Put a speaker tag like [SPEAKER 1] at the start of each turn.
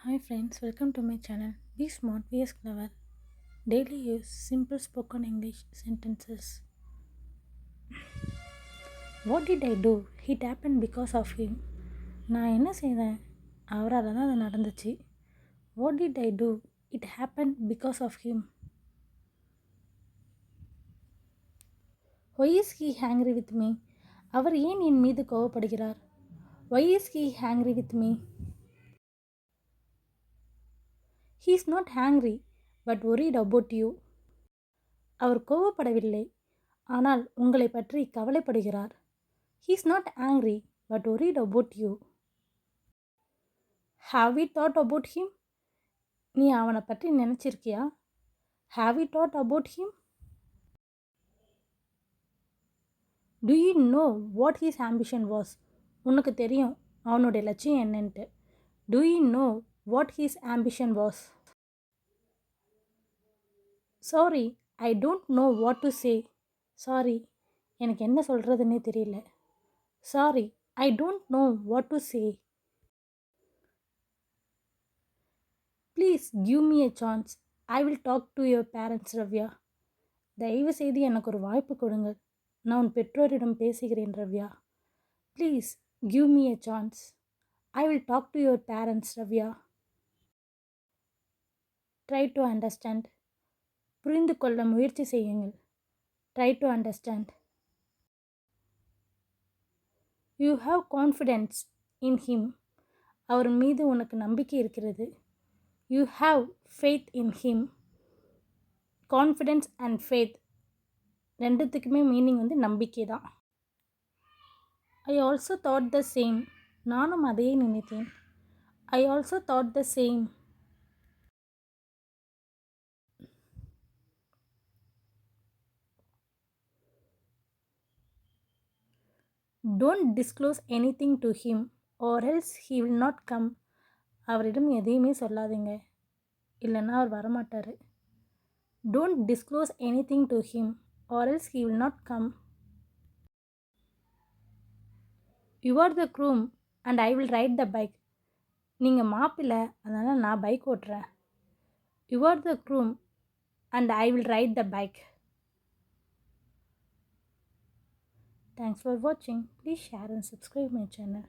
[SPEAKER 1] Hi friends, welcome to my channel. Be smart, be clever. Daily use simple spoken English sentences. What did I do? It happened because of him. நான் என்ன செய்தேன்? அவரால் தான் அது நடந்துச்சு. What did I do? It happened because of him. Why is he angry with me? அவர் ஏன் என் மீது கோவப்படுகிறார்? Why is he angry with me? He is not angry, but worried about you. அவர் கோவப்படவில்லை, ஆனால் உங்களை பற்றி கவலைப்படுகிறார். He is not angry, but worried about you. Have we thought about him? நீ அவனை பற்றி நினைச்சிருக்கியா? Have we thought about him? Do you know what his ambition was? உனக்கு தெரியும் அவனுடைய லட்சியம் என்னன்ட்டு. Do you know what his ambition was? Sorry, I don't know what to say. Sorry, எனக்கு என்ன சொல்கிறதுன்னே தெரியல. Sorry, I don't know what to say. Please give me a chance. I will talk to your parents, Ravya. தயவு செய்து எனக்கு ஒரு வாய்ப்பு கொடுங்கள். நான் உன் பெற்றோரிடம் பேசுகிறேன், Ravya. Please give me a chance. I will talk to your parents, Ravya. Try to understand. புரிந்து கொள்ள முயற்சி செய்யுங்கள். Try to understand. You have confidence in him. அவர் மீது உனக்கு நம்பிக்கை இருக்கிறது. You have faith in him. Confidence and faith ரெண்டுத்துக்குமே மீனிங் நம்பிக்கை தான். I also thought the same. நானும் அதையே நினைத்தேன். I also thought the same. Don't disclose anything to him or else he will not come. அவரிடம் எதையுமே சொல்லாதீங்க, இல்லைன்னா அவர் வரமாட்டார். Don't disclose anything to him or else he will not come. You are the groom and I will ride the bike. நீங்கள் மாப்பிள்ளை, அதனால் நான் பைக் ஓட்டுறேன். You are the groom and I will ride the bike. Thanks for watching. Please share and subscribe my channel.